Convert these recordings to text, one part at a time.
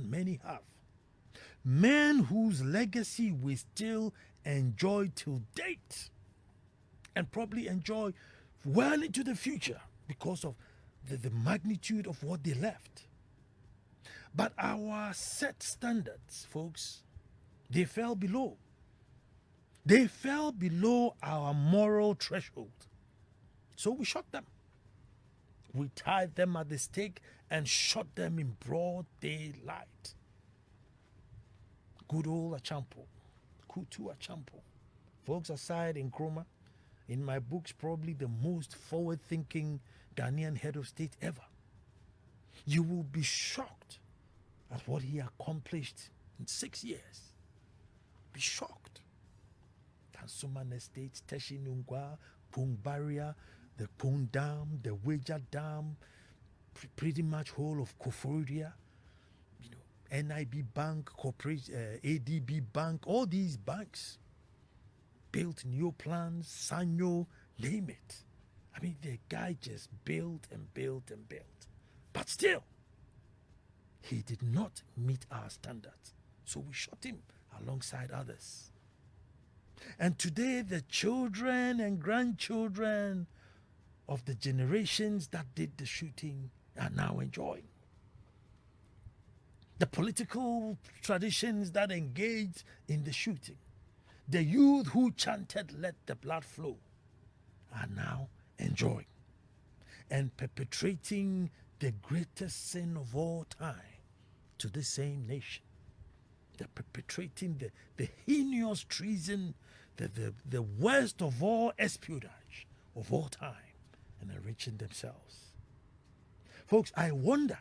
than many have. Men whose legacy we still enjoy till date and probably enjoy well into the future because of the magnitude of what they left. But our set standards, folks, they fell below. They fell below our moral threshold. So we shot them. We tied them at the stake and shot them in broad daylight. Good old Achampo. Kutu Achampo. Folks aside in Nkrumah, in my books, probably the most forward-thinking Ghanaian head of state ever. You will be shocked at what he accomplished in 6 years. Be shocked. Tansuman Estates, Teshinungwa, Pung Barrier, the Pung Dam, the Weja Dam, pretty much whole of Koforia, NIB Bank, ADB Bank, all these banks built new plans, Sanyo, name it. I mean, the guy just built and built and built. But still, he did not meet our standards. So we shot him alongside others. And today, the children and grandchildren of the generations that did the shooting are now enjoying. The political traditions that engaged in the shooting, the youth who chanted, "Let the blood flow," are now enjoying and perpetrating the greatest sin of all time to the same nation. They're perpetrating the heinous treason, the worst of all espionage of all time, and enriching themselves. Folks, I wonder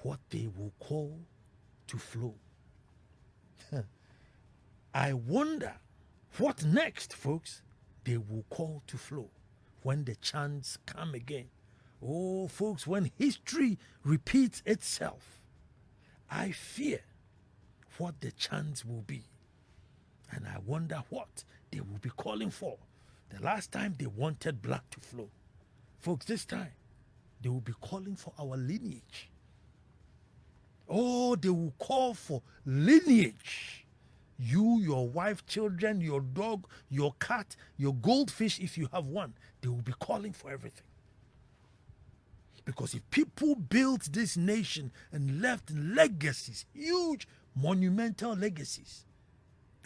what they will call to flow. I wonder what next, folks, they will call to flow when the chance come again. Oh, folks, when history repeats itself, I fear what the chance will be. And I wonder what they will be calling for. The last time they wanted blood to flow. Folks, this time, they will be calling for our lineage. Oh, they will call for lineage. You, your wife, children, your dog, your cat, your goldfish, if you have one, they will be calling for everything. Because if people built this nation and left legacies, huge, monumental legacies,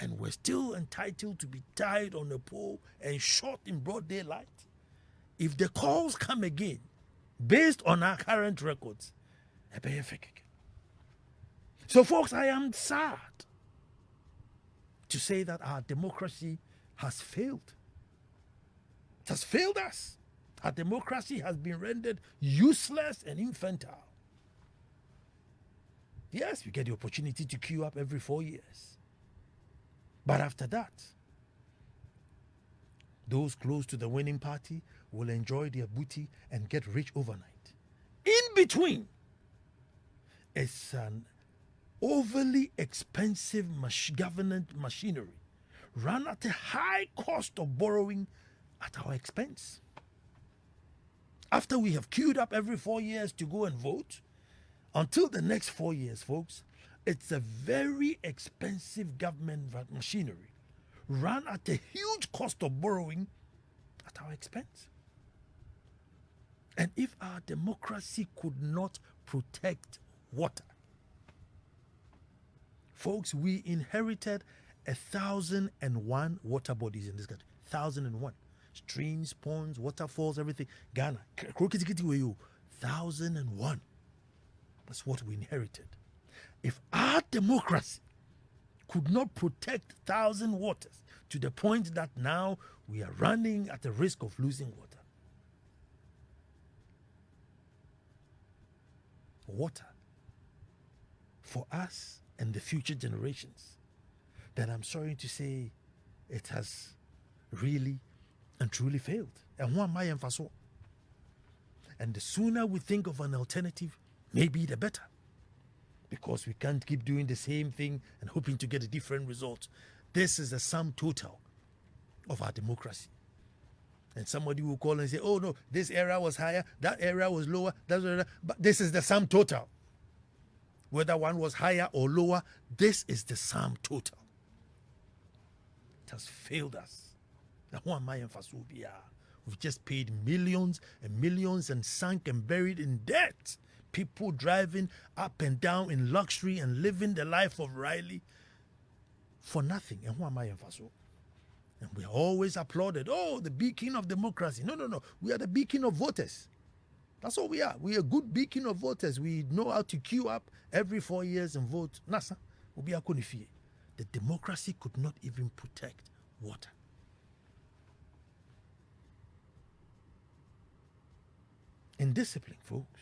and were still entitled to be tied on a pole and shot in broad daylight, if the calls come again, based on our current records, so folks, I am sad to say that our democracy has failed. It has failed us. Our democracy has been rendered useless and infantile. Yes, we get the opportunity to queue up every 4 years. But after that, those close to the winning party will enjoy their booty and get rich overnight. In between, it's an overly expensive government machinery run at a high cost of borrowing at our expense. After we have queued up every 4 years to go and vote, until the next 4 years, folks, it's a very expensive government machinery run at a huge cost of borrowing at our expense. And if our democracy could not protect water, folks, we inherited 1,001 water bodies in this country. 1,001. Streams, ponds, waterfalls, everything. Ghana, 1,001. That's what we inherited. If our democracy could not protect 1,000 waters to the point that now we are running at the risk of losing water. Water for us and the future generations, then I'm sorry to say it has really and truly failed. And the sooner we think of an alternative, maybe the better. Because we can't keep doing the same thing and hoping to get a different result. This is the sum total of our democracy. And somebody will call and say, oh no, this era was higher, that era was lower, but this is the sum total. whether one was higher or lower, this is the sum total. It has failed us. We've just paid millions and millions and sunk and buried in debt. People driving up and down in luxury and living the life of Riley for nothing. And who am I? And we are always applauded. Oh, the beacon of democracy. No. We are the beacon of voters. That's all we are. We are a good beacon of voters. We know how to queue up every 4 years and vote. Nasa, the democracy could not even protect water. Indiscipline, folks.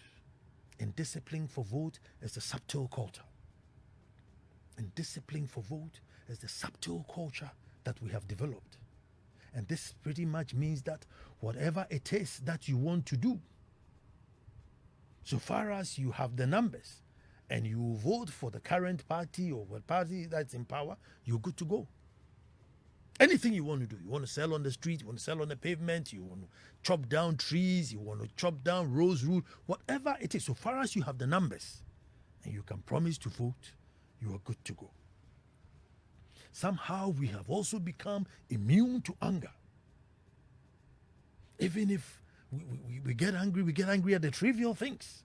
Indiscipline for vote is the subtle culture. Indiscipline for vote is the subtle culture that we have developed. And this pretty much means that whatever it is that you want to do, so far as you have the numbers and you vote for the current party or what party that's in power, you're good to go. Anything you want to do, you want to sell on the street, you want to sell on the pavement, you want to chop down trees, you want to chop down roads, whatever it is, so far as you have the numbers and you can promise to vote, you are good to go. Somehow we have also become immune to anger. Even if we get angry at the trivial things.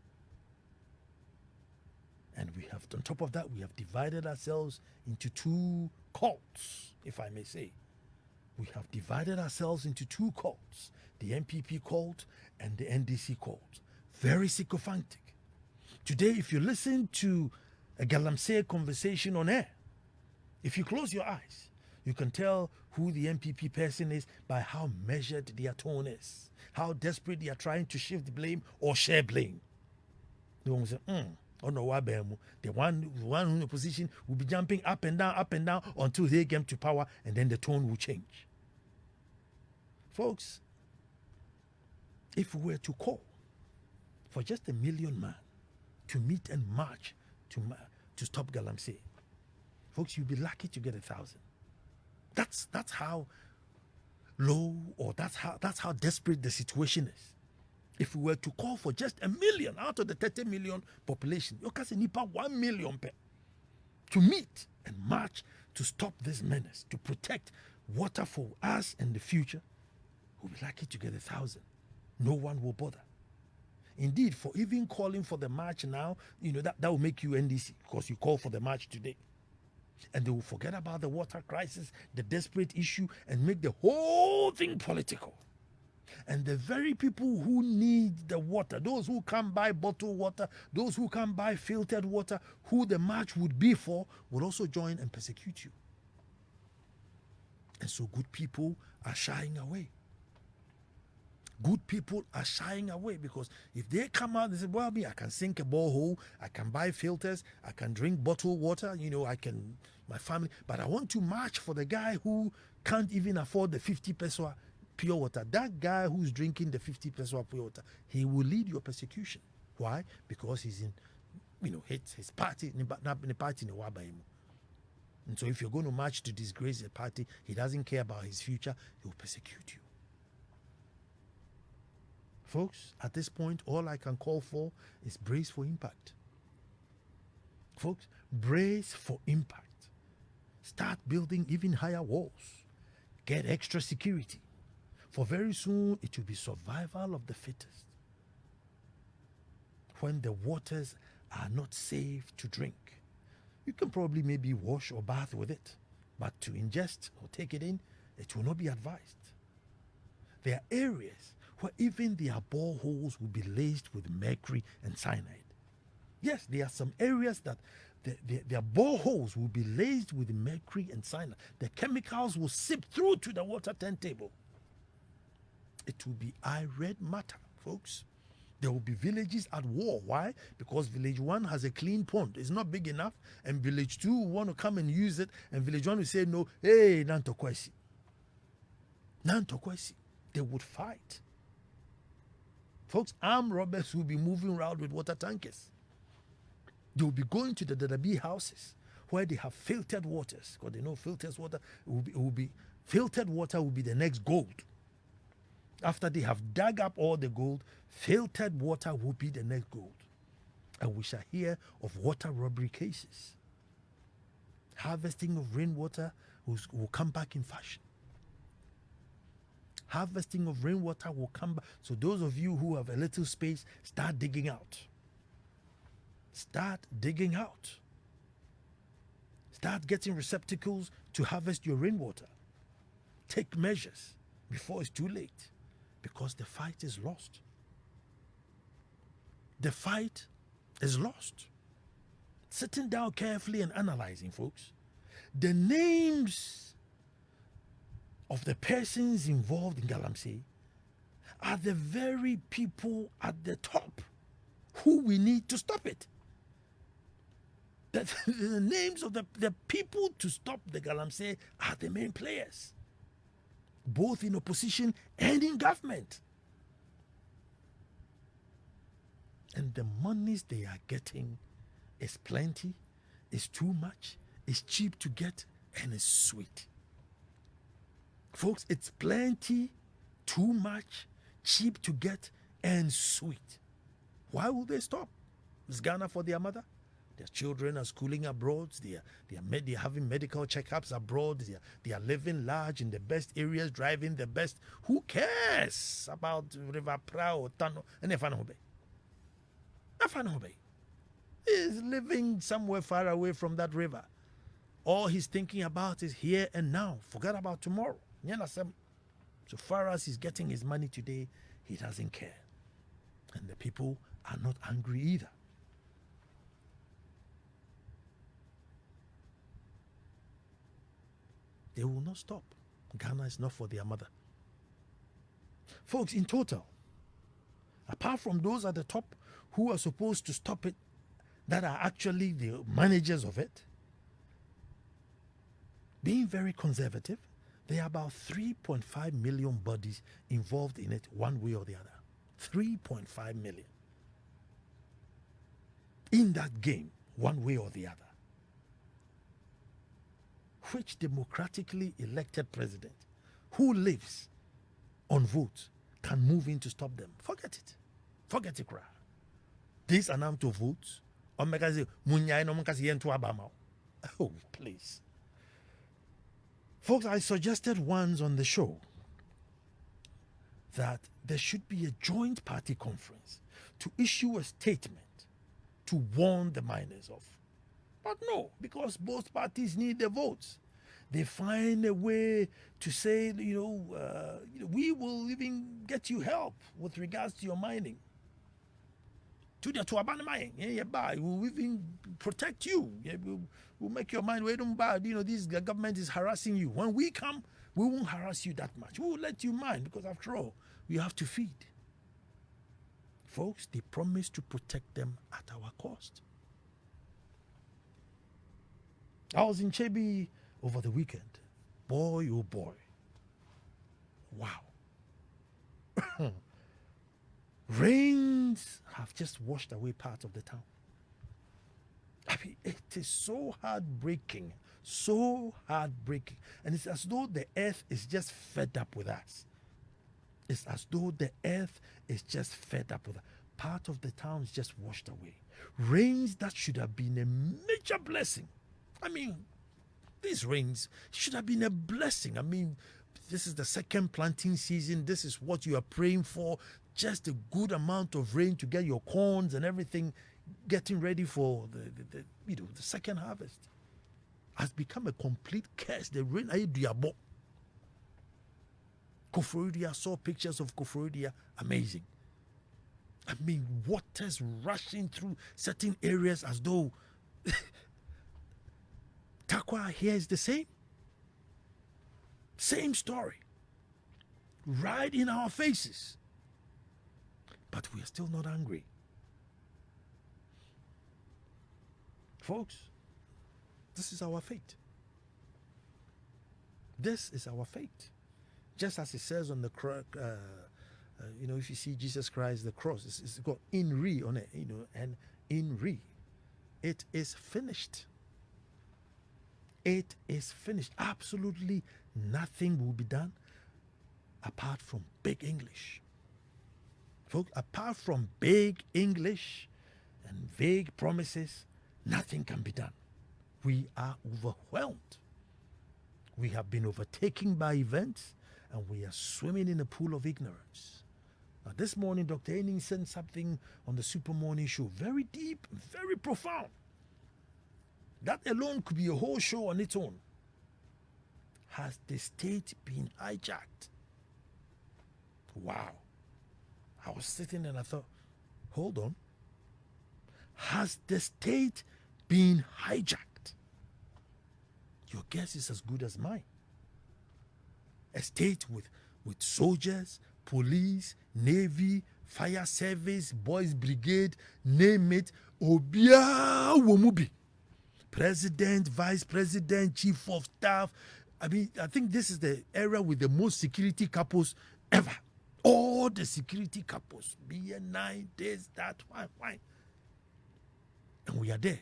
And we have, on top of that, we have divided ourselves into two cults, if I may say. We have divided ourselves into two cults, the NPP cult and the NDC cult. Very sycophantic. Today, if you listen to a Galamsey conversation on air, if you close your eyes, you can tell who the NPP person is by how measured their tone is, how desperate they are trying to shift blame or share blame. They won't say, oh no, the one in the position will be jumping up and down until they get to power, and then the tone will change. Folks, if we were to call for just 1 million men to meet and march to stop Galamsey, folks, you'll be lucky to get 1,000. That's how low, or that's how desperate the situation is. If we were to call for just 1 million out of the 30 million population, you can say 1 million to meet and march to stop this menace, to protect water for us and the future, we'll be lucky to get 1,000. No one will bother. Indeed, for even calling for the march now, that will make you NDC, because you call for the march today. And they will forget about the water crisis, the desperate issue, and make the whole thing political. And the very people who need the water, those who can't buy bottled water, those who can't buy filtered water, who the march would be for, will also join and persecute you. And so good people are shying away. Good people are shying away, because if they come out and say, well, I can sink a borehole, I can buy filters, I can drink bottled water, my family, but I want to march for the guy who can't even afford the 50 peso pure water. That guy who's drinking the 50 peso pure water, he will lead your persecution. Why? Because he's in, his party, and so if you're going to march to disgrace the party, he doesn't care about his future, he will persecute you. Folks, at this point, all I can call for is brace for impact. Folks, brace for impact. Start building even higher walls. Get extra security. For very soon, it will be survival of the fittest. When the waters are not safe to drink, you can probably maybe wash or bath with it, but to ingest or take it in, it will not be advised. There are areas where even their boreholes will be laced with mercury and cyanide. Yes, there are some areas that their boreholes will be laced with mercury and cyanide. The chemicals will seep through to the water turntable. It will be irate matter, folks. There will be villages at war. Why? Because village 1 has a clean pond. It's not big enough. And village 2 will want to come and use it. And village 1 will say, no, hey, Nantokwesi. They would fight. Folks, armed robbers will be moving around with water tankers. They will be going to the Dadabi houses where they have filtered waters. Because they know filtered water filtered water will be the next gold. After they have dug up all the gold, filtered water will be the next gold. and we shall hear of water robbery cases. Harvesting of rainwater will come back in fashion. Harvesting of rainwater will come back. So those of you who have a little space, start digging out. Start digging out. Start getting receptacles to harvest your rainwater. Take measures before it's too late, because the fight is lost. The fight is lost. Sitting down carefully and analyzing, folks, the names of the persons involved in Galamsey are the very people at the top who we need to stop it. The names of the people to stop the Galamsey are the main players, both in opposition and in government. And the monies they are getting is plenty, is too much, is cheap to get, and is sweet. Folks, it's plenty, too much, cheap to get, and sweet. Why will they stop? Is Ghana for their mother? Their children are schooling abroad. They are having medical checkups abroad. They are living large in the best areas, driving the best. Who cares about River Prao, Tano, and Efanobe? Efanobe is living somewhere far away from that river. All he's thinking about is here and now. Forget about tomorrow. So far as he's getting his money today, he doesn't care. And the people are not angry either. They will not stop. Ghana is not for their mother. Folks, in total, apart from those at the top who are supposed to stop it, that are actually the managers of it, being very conservative, there are about 3.5 million bodies involved in it one way or the other. 3.5 million. In that game, one way or the other. Which democratically elected president who lives on votes can move in to stop them? Forget it. Forget it, cry. This amount of votes. Oh, please. Folks, I suggested once on the show that there should be a joint party conference to issue a statement to warn the miners off. But no, because both parties need the votes. They find a way to say, we will even get you help with regards to your mining. We will even protect you. We'll make your mine way down bad. This government is harassing you. When we come, we won't harass you that much. We will let you mine because after all, we have to feed. Folks, they promise to protect them at our cost. I was in Chebi over the weekend. Boy, oh boy. Wow. Rains have just washed away part of the town. I mean, it is so heartbreaking. So heartbreaking. And it's as though the earth is just fed up with us. It's as though the earth is just fed up with us. Part of the town is just washed away. Rains that should have been a major blessing. I mean, these rains should have been a blessing. I mean, this is the second planting season. This is what you are praying for. Just a good amount of rain to get your corns and everything getting ready for the second harvest. Has become a complete curse. The rain, Koforidia, saw pictures of Koforidia, amazing. I mean, water's rushing through certain areas as though Takwa here is the same. Same story. Right in our faces. But we are still not angry. Folks, this is our fate. This is our fate. Just as it says on the cross, if you see Jesus Christ, the cross, it's got in re on it, and in re. It is finished. It is finished. Absolutely nothing will be done apart from big English. Folks, apart from big English, and vague promises, nothing can be done. We are overwhelmed. We have been overtaken by events, and we are swimming in a pool of ignorance. Now, this morning, Dr. Enning sent something on the Super Morning Show, very deep, very profound. That alone could be a whole show on its own. Has the state been hijacked? Wow. I was sitting and I thought, hold on. Has the state been hijacked? Your guess is as good as mine. A state with soldiers, police, navy, fire service, boys brigade, name it, Obia Womubi. President, vice president, chief of staff. I mean, I think this is the era with the most security couples ever. All the security couples, BN9, this, that, fine. And we are there.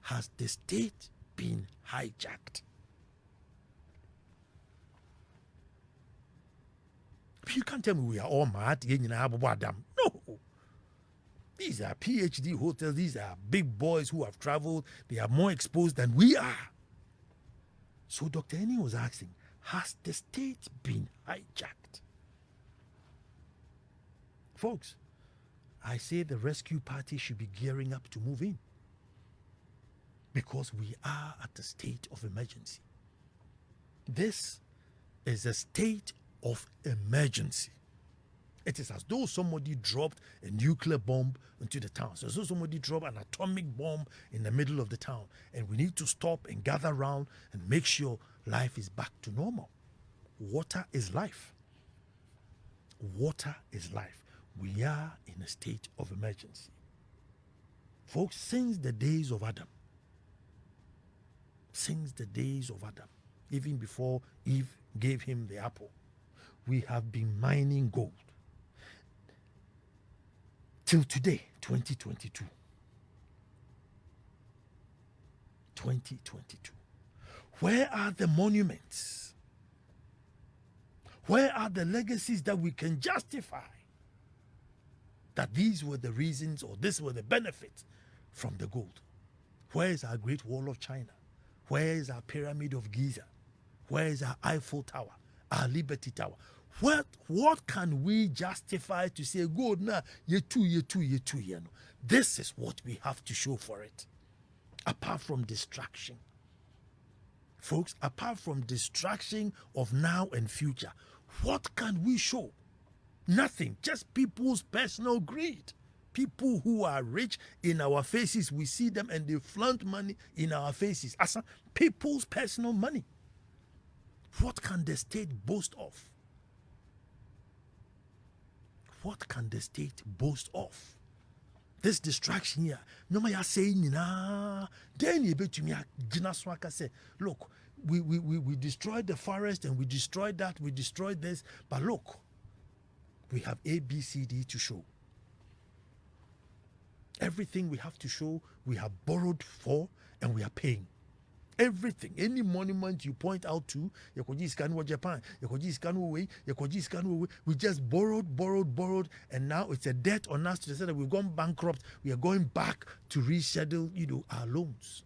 Has the state been hijacked? You can't tell me we are all mad. No. These are PhD hotels. These are big boys who have traveled. They are more exposed than we are. So Dr. Enning was asking, has the state been hijacked? Folks, I say the rescue party should be gearing up to move in, because we are at a state of emergency. This is a state of emergency. It is as though somebody dropped a nuclear bomb into the town. So as though somebody dropped an atomic bomb in the middle of the town. And we need to stop and gather around and make sure life is back to normal. Water is life. Water is life. We are in a state of emergency. Folks, since the days of Adam, even before Eve gave him the apple, we have been mining gold. Till today, 2022. Where are the monuments? Where are the legacies that we can justify that these were the reasons or this were the benefits from the gold? Where is our Great Wall of China? Where is our Pyramid of Giza? Where is our Eiffel Tower, our Liberty Tower? What can we justify to say gold now? Year two. This is what we have to show for it. Apart from distraction. Folks, apart from distraction of now and future, what can we show? Nothing. Just people's personal greed. People who are rich in our faces, we see them and they flaunt money in our faces. As people's personal money. What can the state boast of? What can the state boast of? This distraction here. No matter saying, then you bet me, say, look, we destroyed the forest and we destroyed that, we destroyed this, but look, we have A, B, C, D to show. Everything we have to show, we have borrowed for and we are paying. Everything, any monument you point out to, Japan, we just borrowed, and now it's a debt on us to say that we've gone bankrupt. We are going back to reschedule, our loans.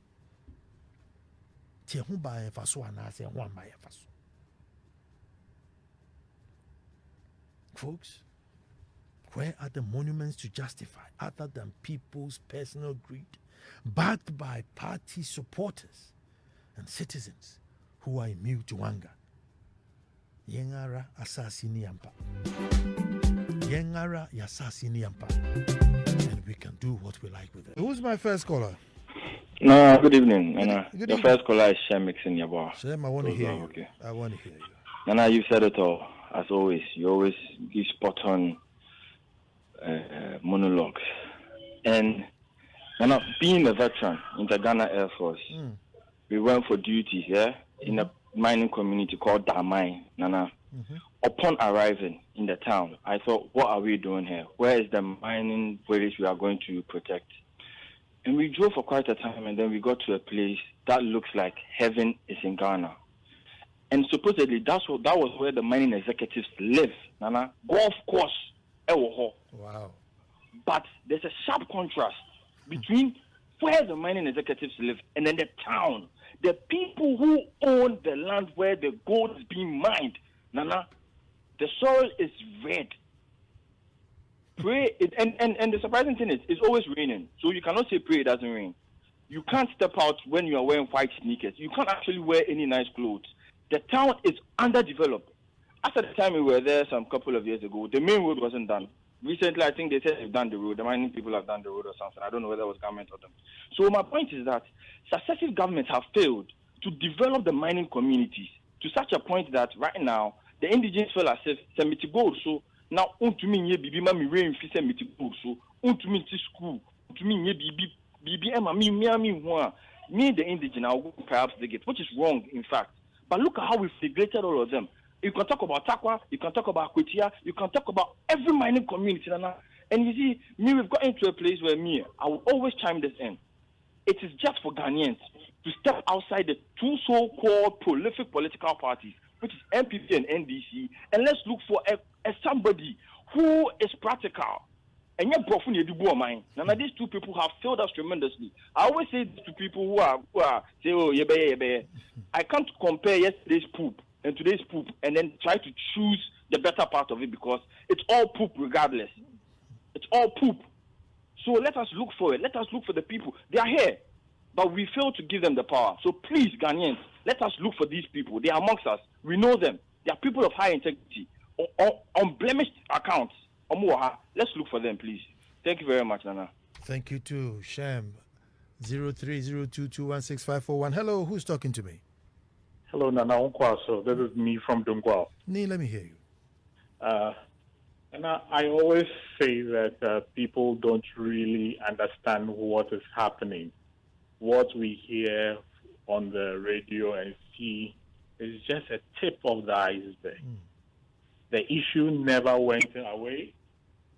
Folks, where are the monuments to justify other than people's personal greed, backed by party supporters and citizens who are immune to anger? Yengara asasini yampa. And we can do what we like with it. Who's my first caller? No, good evening. Nana. Good Your evening. first caller is Shemix in your bar. Shem, I want to hear you. Okay. I want to hear you. Nana, you've said it all, as always. You always give spot on monologues. And Nana, being a veteran in the Ghana Air Force, we went for duty here in a mining community called Damai, Nana. Upon arriving in the town, I thought, what are we doing here? Where is the mining village we are going to protect? And we drove for quite a time, and then we got to a place that looks like heaven is in Ghana. And supposedly that was where the mining executives live, Nana. Golf course, Wow. But there's a sharp contrast between where the mining executives live and then the town. The people who own the land where the gold is being mined, Nana, the soil is red. And the surprising thing is, it's always raining. So you cannot say pray it doesn't rain. You can't step out when you are wearing white sneakers. You can't actually wear any nice clothes. The town is underdeveloped. After the time we were there some couple of years ago, the main road wasn't done. Recently, I think they said they've done the road. The mining people have done the road or something. I don't know whether it was government or them. So my point is that successive governments have failed to develop the mining communities to such a point that right now, the indigenous feel as if Semiti gold. So now, untumi nye bibi ma mi rain fi Semiti gold. So untumi ti school, untumi nye bibi ema mi hua. Me the indigenous, I will perhaps dig it, which is wrong in fact. But look at how we've neglected all of them. You can talk about Takwa, you can talk about Kwetia, you can talk about every mining community. And you see, we've got into a place where I will always chime this in. It is just for Ghanaians to step outside the two so-called prolific political parties, which is MPP and NDC, and let's look for a somebody who is practical. And yet, Nana, these two people have failed us tremendously. I always say to people who are say, oh, yebe. I can't compare yesterday's poop and today's poop and then try to choose the better part of it because it's all poop regardless. It's all poop. So let us look for it. Let us look for the people. They are here, but we fail to give them the power. So please, Ghanaians, let us look for these people. They are amongst us. We know them. They are people of high integrity, unblemished accounts. Let's look for them, please. Thank you very much, Nana. Thank you too, Sham. 0302216541. Hello, who's talking to me? Hello, Nana Ansah Kwao IV. This is me from Dungwao. Nee, let me hear you. And I always say that people don't really understand what is happening. What we hear on the radio and see is just a tip of the iceberg. The issue never went away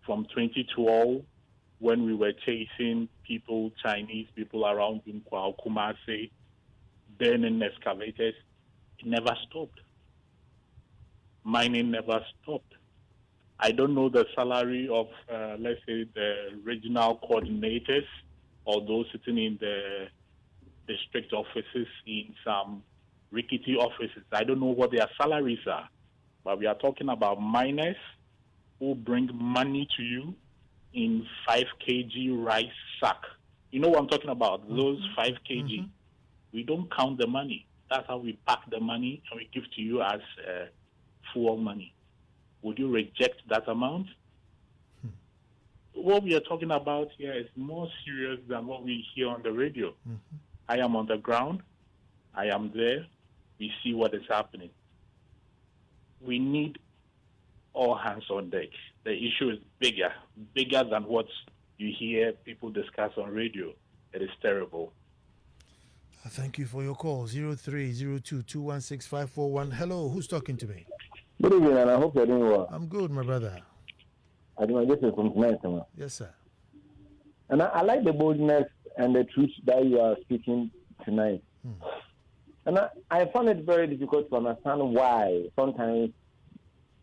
from 2012 when we were chasing people, Chinese people around Dungwao, Kumasi, burning excavators. It never stopped. Mining never stopped. I don't know the salary of, let's say, the regional coordinators or those sitting in the district offices in some rickety offices. I don't know what their salaries are, but we are talking about miners who bring money to you in 5 kg rice sack. You know what I'm talking about? Those 5 kg. We don't count the money. That's how we pack the money and we give to you as full money. Would you reject that amount? What we are talking about here is more serious than what we hear on the radio. I am on the ground. I am there. We see what is happening. We need all hands on deck. The issue is bigger than what you hear people discuss on radio. It is terrible. Thank you for your call. 0302216541. Hello, who's talking to me? Good evening, and I hope you're doing well. I'm good, my brother. I do just from tonight, Yes, sir. And I like the boldness and the truth that you are speaking tonight. And I find it very difficult to understand why sometimes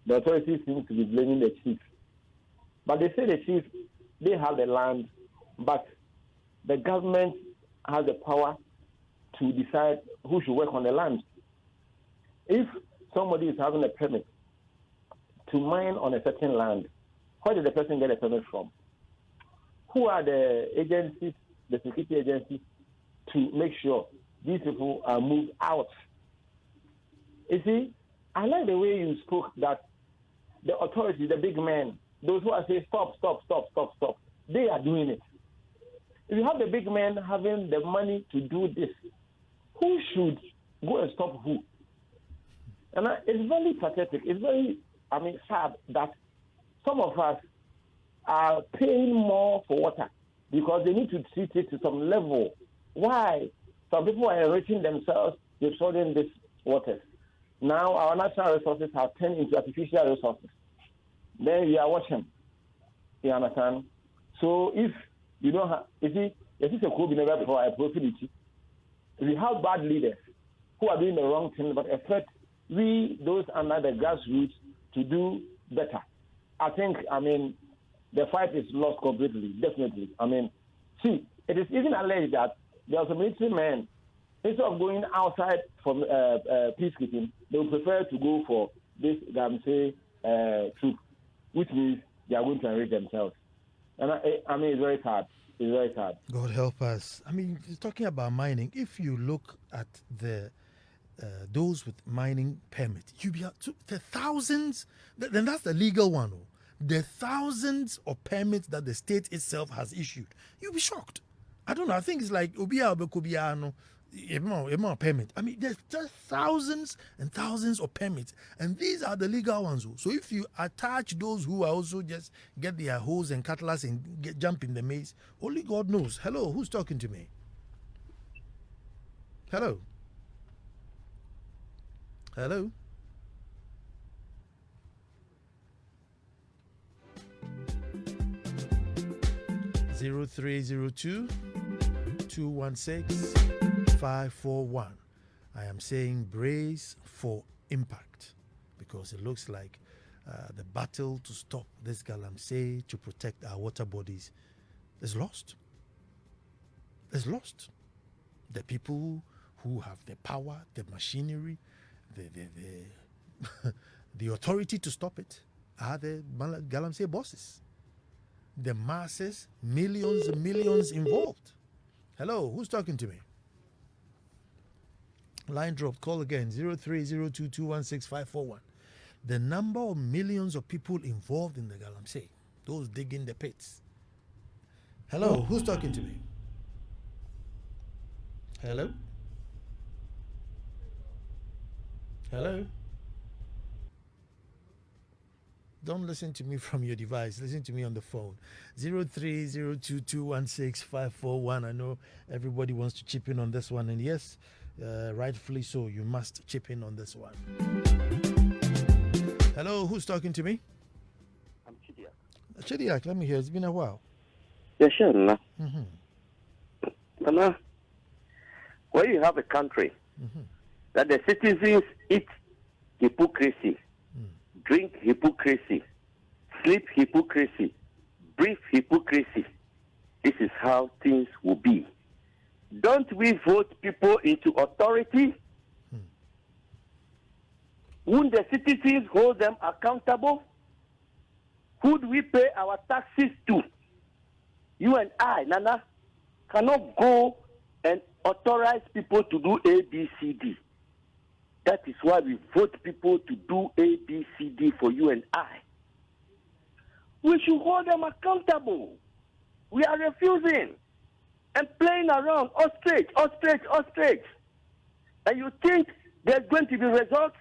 the authorities seem to be blaming the chief. But they say the chief, they have the land, but the government has the power to decide who should work on the land. If somebody is having a permit to mine on a certain land, where did the person get a permit from? Who are the agencies, the security agencies, to make sure these people are moved out? You see, I like the way you spoke that the authorities, the big men, those who are saying stop, they are doing it. If you have the big men having the money to do this, who should go and stop who? And it's very pathetic. It's very, sad that some of us are paying more for water because they need to treat it to some level. Why? Some people are enriching themselves, destroying these waters. Now our natural resources have turned into artificial resources. Then we are watching. You understand? So if you don't have, if it's a cool never provide profitability, if you have bad leaders who are doing the wrong thing but expect we, those under the grassroots, to do better. I think, the fight is lost completely, definitely. I mean, see, it is even alleged that there are some military men, instead of going outside from peacekeeping, they would prefer to go for this Galamsey troop, which means they are going to enrich themselves. And I mean, it's very sad. It's very sad. God help us. I mean, talking about mining, if you look at those with mining permit, you be the thousands. Then that's the legal one. The thousands of permits that the state itself has issued, you'll be shocked. I don't know. I think it's like permit. I mean, there's just thousands and thousands of permits, and these are the legal ones. So if you attach those who are also just get their hoes and cutlass and jump in the maze, only God knows. Hello, who's talking to me? Hello. Hello. Zero 0302 216 541. I am saying brace for impact, because it looks like the battle to stop this Galamsey, to protect our water bodies, is lost. It's lost. The people who have the power, the machinery, the authority to stop it are the Galamsey bosses. The masses, millions and millions involved. Hello, who's talking to me? Line dropped. Call again. 0302216541. The number of millions of people involved in the Galamsey, those digging the pits. Hello, who's talking to me? Hello? Hello? Don't listen to me from your device. Listen to me on the phone. 0302216541. I know everybody wants to chip in on this one. And yes, rightfully so. You must chip in on this one. Hello, who's talking to me? I'm Chidiak. Chidiak, let me hear. It's been a while. Yeah, sure, Nana. Nana, where you have a country that the citizens eat hypocrisy, drink hypocrisy, sleep hypocrisy, breathe hypocrisy, this is how things will be. Don't we vote people into authority? Won't the citizens hold them accountable? Who do we pay our taxes to? You and I, Nana, cannot go and authorize people to do A, B, C, D. That is why we vote people to do A, B, C, D for you and I. We should hold them accountable. We are refusing and playing around, ostrich. And you think there's going to be results?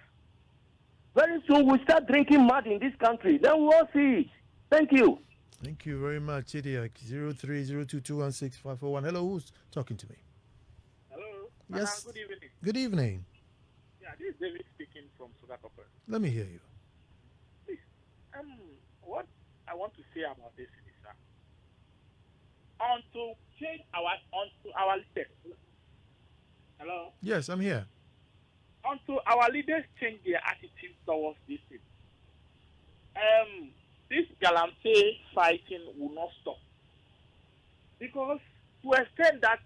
Very soon we'll start drinking mud in this country. Then we'll see it. Thank you. Thank you very much, Chidiak. 0302216541. Hello, who's talking to me? Hello. Yes. Good evening. Good evening. Yeah, this is David speaking from Sugakoper. Let me hear you. Please, what I want to say about this is that onto our leaders. Hello. Yes, I'm here. Until our leaders change their attitude towards this thing, this Galamsey fighting will not stop. Because to an extent that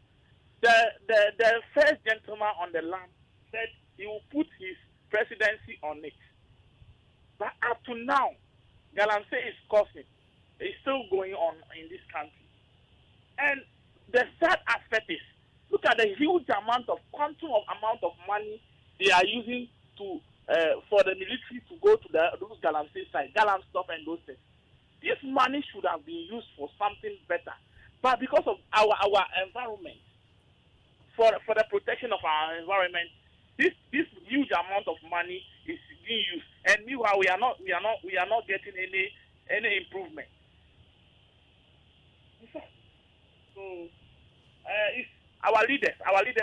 the first gentleman on the land said he will put his presidency on it. But up to now, Galamsey is causing. It's still going on in this country. And the sad aspect is, look at the huge amount of money they are using to for the military to go to those Galamsey sites, Galam stuff and those things. This money should have been used for something better. But because of our environment, for the protection of our environment, this huge amount of money is being used. And meanwhile we are not getting any improvement. So it's our leaders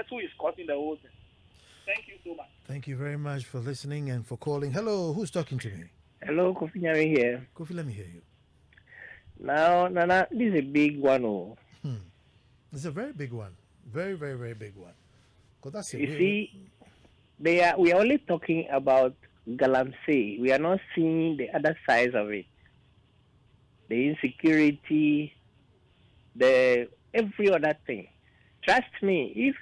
who is causing the whole thing. Thank you so much. Thank you very much for listening and for calling. Hello, who's talking to me? Hello, Kofi Nyami here. Kofi, let me hear you. Now, Nana, this is a big one. Oh. It's a very big one. Very, very, very big one. That's you see, we are only talking about Galamsey. We are not seeing the other sides of it. the insecurity, the every other thing. Trust me, if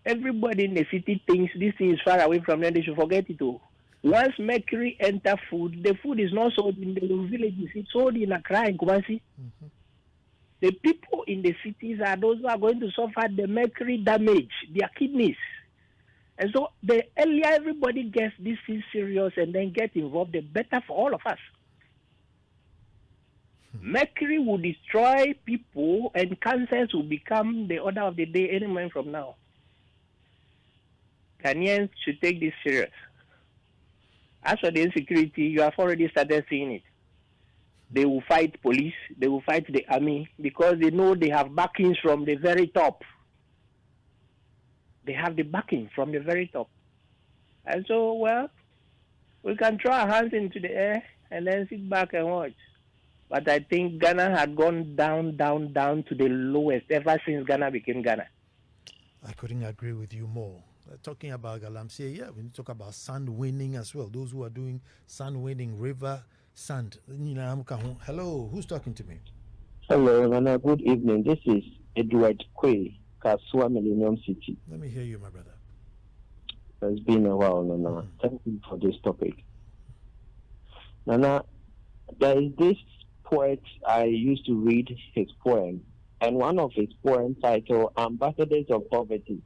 everybody in the city thinks this thing is far away from them, they should forget it all. Once mercury enter food, the food is not sold in the villages, it's sold in Accra and Kumasi. Mm-hmm. The people in the cities are those who are going to suffer the mercury damage, their kidneys. And so the earlier everybody gets this is serious and then get involved, the better for all of us. Mercury will destroy people and cancers will become the order of the day any moment from now. Ghanaians should take this serious. As for the insecurity, you have already started seeing it. They will fight police, they will fight the army because they know they have backings from the very top. They have the backing from the very top. And so, well, we can throw our hands into the air and then sit back and watch. But I think Ghana had gone down to the lowest ever since Ghana became Ghana. I couldn't agree with you more. Talking about Galamsey, yeah, we need to talk about sand winning as well. Those who are doing sand winning, river sand. Hello, who's talking to me? Hello, Nana. Good evening. This is Edward Kwe, Kasua Millennium City. Let me hear you, my brother. It's been a while, Nana. Thank you for this topic. Nana, there is this poet I used to read his poem, and one of his poems titled Ambassadors of Poverty.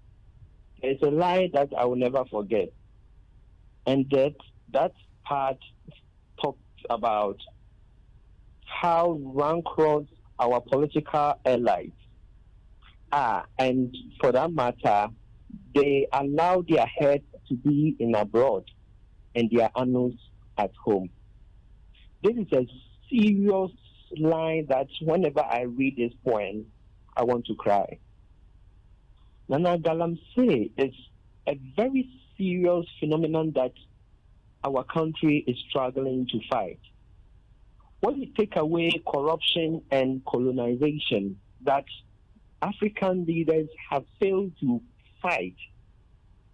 It's a line that I will never forget. And that part talks about how rancorous our political allies are, and for that matter, they allow their heads to be in abroad and their annals at home. This is a serious line that whenever I read this poem, I want to cry. Nana, Galamsey is a very serious phenomenon that our country is struggling to fight. When you take away corruption and colonization that African leaders have failed to fight,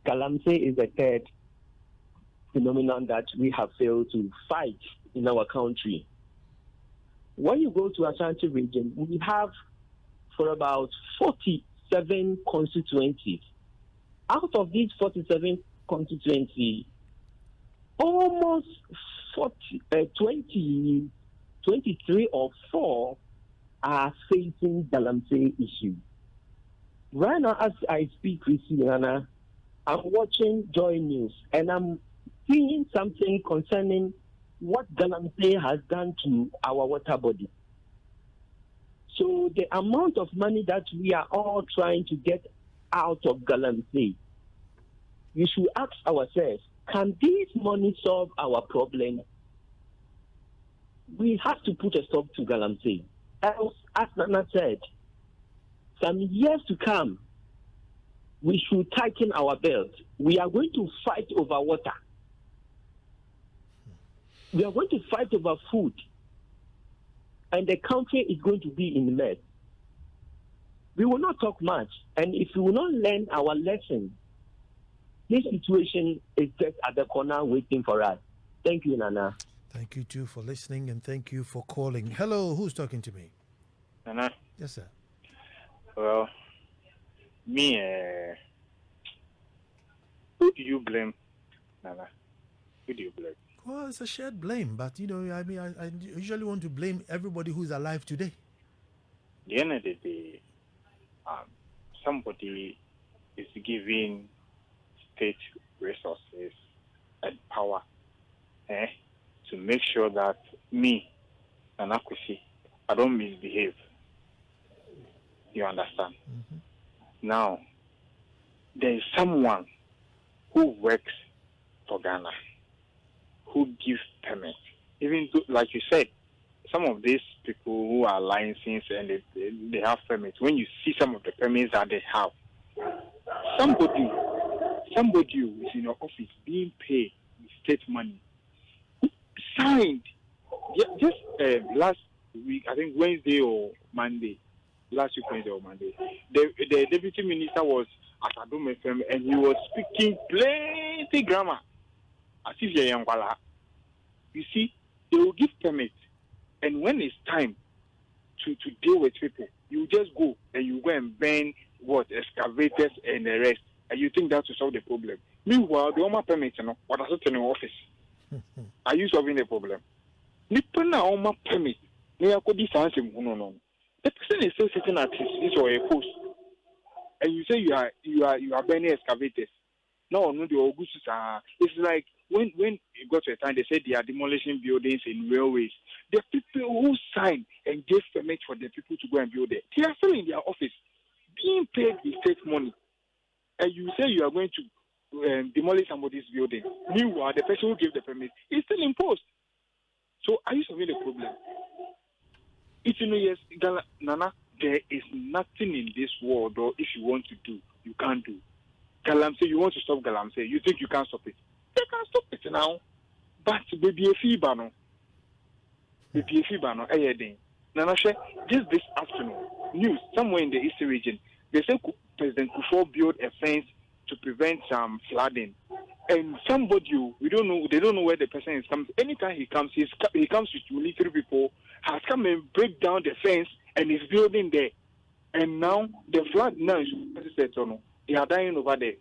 Galamsey is the third phenomenon that we have failed to fight in our country. When you go to Ashanti region, we have for about 47 constituencies. Out of these 47 constituencies, almost 23 or 4 are facing Galamsey issue. Right now, as I speak with you, Nana, I'm watching Joy News and I'm seeing something concerning what Galamsey has done to our water body. So the amount of money that we are all trying to get out of Galamsey, we should ask ourselves, can this money solve our problem? We have to put a stop to Galamsey. Else, as Nana said, some years to come, we should tighten our belt. We are going to fight over water. We are going to fight over food. And the country is going to be in the mess. We will not talk much. And if we will not learn our lesson, this situation is just at the corner waiting for us. Thank you, Nana. Thank you, too, for listening, and thank you for calling. Hello, who's talking to me? Nana? Yes, sir. Well, me, who do you blame, Nana? Who do you blame? Well, it's a shared blame, but, I usually want to blame everybody who's alive today. At the end of the day, somebody is giving state resources and power to make sure that me, Nana Kwesi, I don't misbehave. You understand? Mm-hmm. Now, there is someone who works for Ghana, who gives permits. Even though, like you said, some of these people who are licensed and they have permits, when you see some of the permits that they have, somebody who is in your office being paid with state money, signed, just last week, I think Wednesday or Monday, the deputy minister was at Adom FM and he was speaking plenty grammar as if you're young. You see, they will give permits, and when it's time to deal with people. You just go and you go and burn excavators and the rest, and you think that will solve the problem. Meanwhile, the Oma permit, what does it in the office? Are you solving the problem? Nipuna Oma permit. No. The person is still sitting at his or a post, and you say you are burning excavators. No, the Augustus are. It's like when it got to a time they said they are demolishing buildings in railways. The people who sign and give permit for the people to go and build it, they are still in their office, being paid with state money, and you say you are going to demolish somebody's building. Meanwhile, the person who gave the permit is still in post. So are you solving the problem? It's yes, Nana, there is nothing in this world, or if you want to do, you can't do. Galamsey, you want to stop Galamsey, you think you can't stop it. They can stop it now. But baby a fever no. Baby a fever no. Nana, just this afternoon, news somewhere in the eastern region, they say President Kufuor built a fence to prevent some flooding. And somebody, they don't know where the person is coming. Anytime he comes with military people, has come and break down the fence and is building there. And now the flood now is they are dying over there.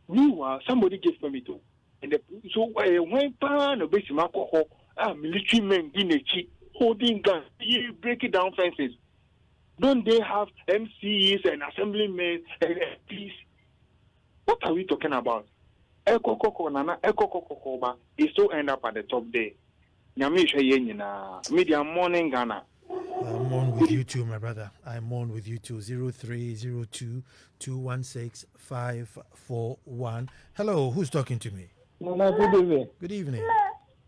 Meanwhile, somebody gave permit to. And so when pan a bit military men in a cheap holding guns, breaking down fences. Don't they have MCs and assemblymen and MPs? What are we talking about? Nana, it still end up at the top there. Media morning Ghana. I mourn with you too, my brother. I mourn with you too. 0302-216-541. Hello, who's talking to me? Nana, good evening. Good evening.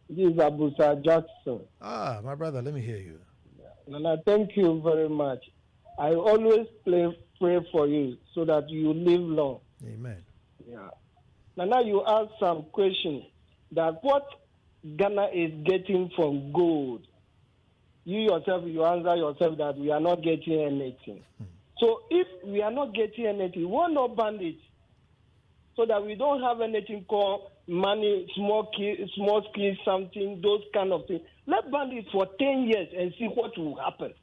This is Abusa Jackson. Ah, my brother, let me hear you. Nana, thank you very much. I always pray for you so that you live long. Amen. Yeah. Nana, you asked some questions that what Ghana is getting from gold. You yourself, you answer yourself that we are not getting anything. So if we are not getting anything, why not ban it? So that we don't have anything called money, small scale, something, those kind of things. Let's ban it for 10 years and see what will happen.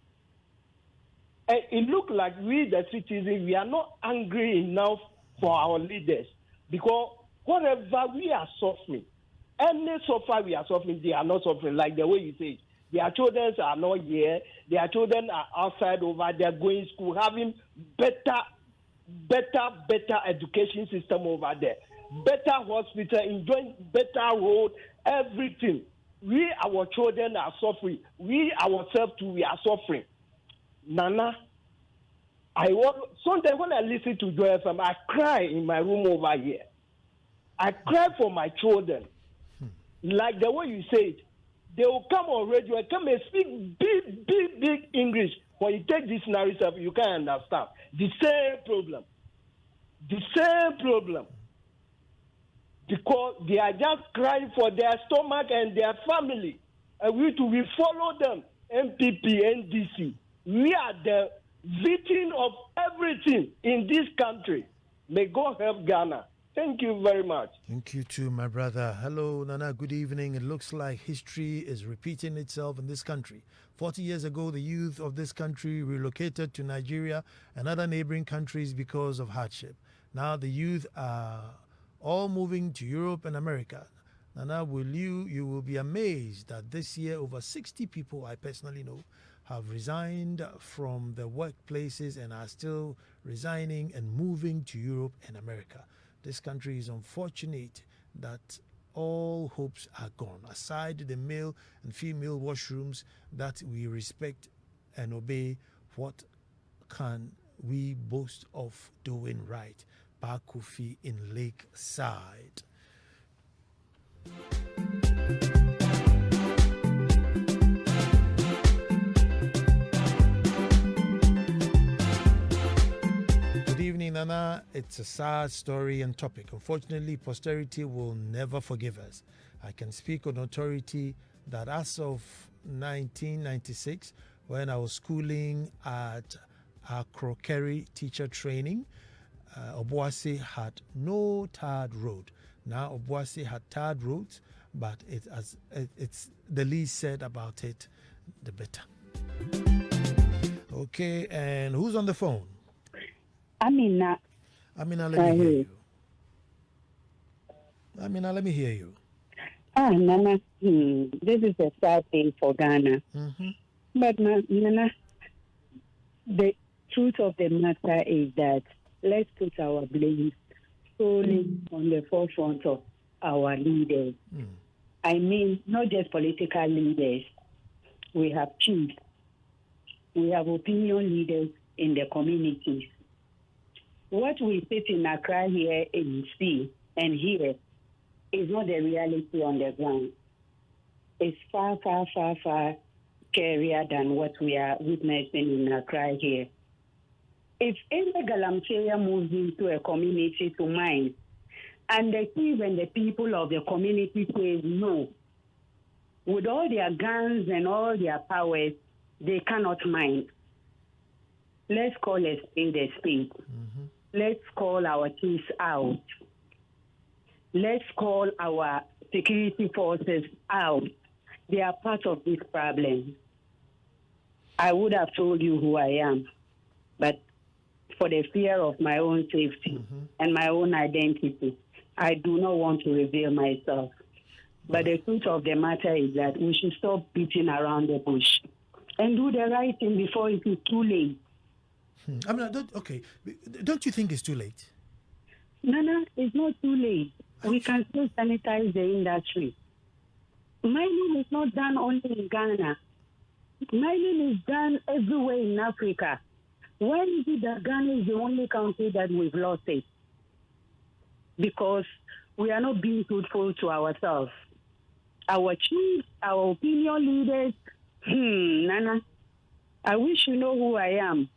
And it looks like we, the citizens, we are not angry enough for our leaders. Because whatever we are suffering, any suffer we are suffering, they are not suffering, like the way you say it. Their children are not here. Their children are outside over there going to school, having better education system over there, better hospital, enjoying better road, everything. We, our children are suffering. We ourselves too, we are suffering. Nana, sometimes when I listen to Joy FM, I cry in my room over here. I cry for my children. Like the way you say it, they will come on radio and come and speak big English. When you take this narrative, you can't understand. The same problem. Because they are just crying for their stomach and their family. And we follow them, MPP, NDC. We are the victim of everything in this country. May God help Ghana. Thank you very much. Thank you too, my brother. Hello, Nana. Good evening. It looks like history is repeating itself in this country. 40 years ago, the youth of this country relocated to Nigeria and other neighboring countries because of hardship. Now the youth are all moving to Europe and America. Nana, you will be amazed that this year over 60 people I personally know have resigned from their workplaces and are still resigning and moving to Europe and America. This country is unfortunate that all hopes are gone. Aside the male and female washrooms that we respect and obey, what can we boast of doing right? Bakufi in Lakeside. Good evening, Nana. It's a sad story and topic. Unfortunately, posterity will never forgive us. I can speak on authority that as of 1996, when I was schooling at Akrokeri teacher training, Obuasi had no tarred road. Now Obuasi had tarred roads, but it's the least said about it, the better. Okay, and who's on the phone? Amina. Amina, let me hear you. Amina, let me hear you. Nana, this is a sad thing for Ghana. Mm-hmm. But, Nana, the truth of the matter is that let's put our blame solely on the forefront of our leaders. I mean, not just political leaders. We have chiefs. We have opinion leaders in the communities. What we sit in Accra here and see and hear is not the reality on the ground. It's far, far, far, far scarier than what we are witnessing in Accra here. If any Galamsey moves into a community to mine, and the chief and the people of the community say no, with all their guns and all their powers, they cannot mine. Let's call a spade a spade. Let's call our chiefs out. Let's call our security forces out. They are part of this problem. I would have told you who I am, but for the fear of my own safety and my own identity, I do not want to reveal myself. But the truth of the matter is that we should stop beating around the bush and do the right thing before it is too late. I mean, don't you think it's too late? Nana, it's not too late. We can still sanitize the industry. Mining is not done only in Ghana. Mining is done everywhere in Africa. Why is it that Ghana is the only country that we've lost it? Because we are not being truthful to ourselves. Our chiefs, our opinion leaders, Nana, I wish you know who I am.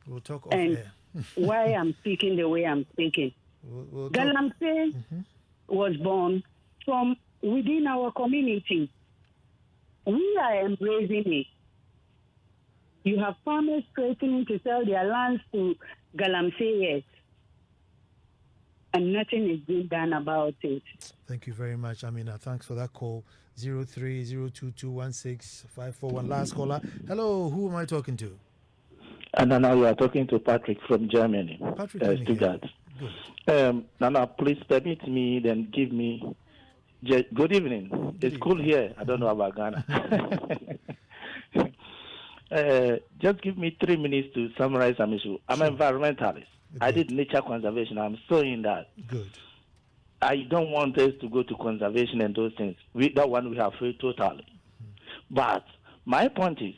We'll talk off and air. why I'm speaking the way I'm speaking. Galamsey was born from within our community. We are embracing it. You have farmers threatening to sell their lands to Galamseyers, and nothing is being done about it. Thank you very much, Amina. Thanks for that call. 0302216541. Last caller. Hello, who am I talking to? Nana, you are talking to Patrick from Germany. Patrick, Stuttgart. Good. Nana, please permit me, then give me. Good evening. It's cool here. I don't know about Ghana. Just give me 3 minutes to summarize some issue. I'm an environmentalist. I did nature conservation. I'm still in that. Good. I don't want us to go to conservation and those things. That one we have failed totally. But my point is,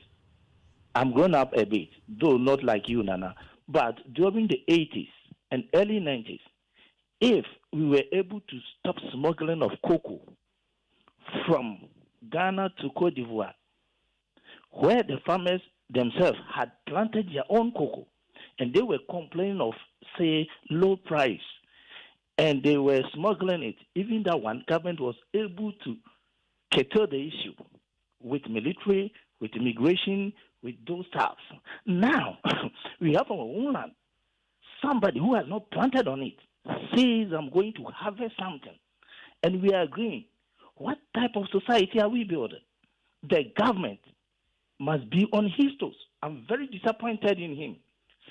I'm grown up a bit, though not like you, Nana. But during the 80s and early 90s, if we were able to stop smuggling of cocoa from Ghana to Cote d'Ivoire, where the farmers themselves had planted their own cocoa, and they were complaining of, say, low price, and they were smuggling it. Even that one, government was able to curtail the issue with military, with immigration, with those stuff. Now, we have our own land. Somebody who has not planted on it says, I'm going to harvest something, and we are agreeing. What type of society are we building? The government must be on his toes. I'm very disappointed in him.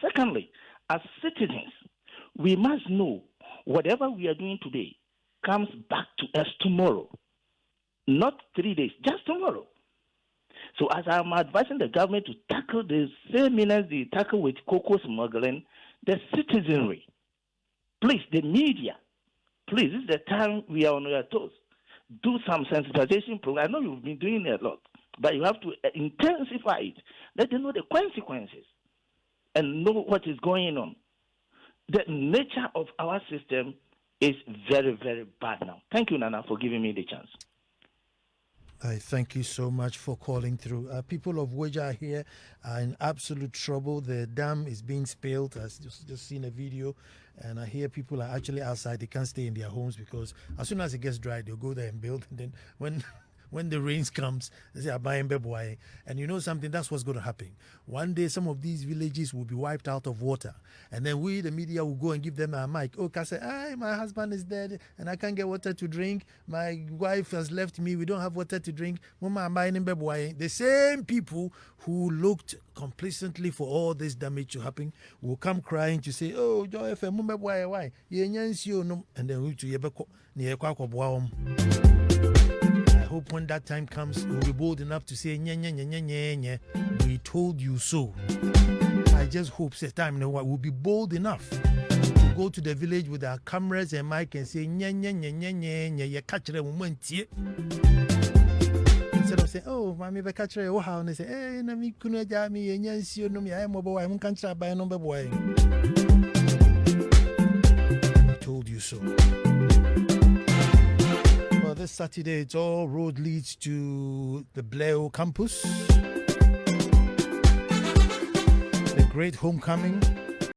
Secondly, as citizens, we must know whatever we are doing today comes back to us tomorrow. Not 3 days, just tomorrow. So as I'm advising the government to tackle the same menace they tackle with cocoa smuggling, the citizenry, please, the media, please, this is the time we are on your toes. Do some sensitization program. I know you've been doing a lot, but you have to intensify it. Let them know the consequences and know what is going on. The nature of our system is very, very bad now. Thank you, Nana, for giving me the chance. I thank you so much for calling through. People of Weja here are in absolute trouble. The dam is being spilled. I've just seen a video, and I hear people are actually outside. They can't stay in their homes because as soon as it gets dry, they'll go there and build. And then when when the rains comes, they say, "Abaye mbeboye." And you know something, that's what's going to happen. One day, some of these villages will be wiped out of water. And then we, the media, will go and give them a mic. Oh, say, my husband is dead and I can't get water to drink. My wife has left me. We don't have water to drink. The same people who looked complacently for all this damage to happen will come crying to say, "Oh, Joy FM, why? And then we to I hope when that time comes, we'll be bold enough to say, we told you so. I just hope the time we'll be bold enough to go to the village with our cameras and mic and say, catch them. Instead of saying, "Oh, mommy, be catch her, how?" And they say, "Hey, na mi kuno jami, yenyansi no mi ayemo boy, I'm can't try buy number boy." I told you so. Well, this Saturday, it's all road leads to the Bleo campus. The great homecoming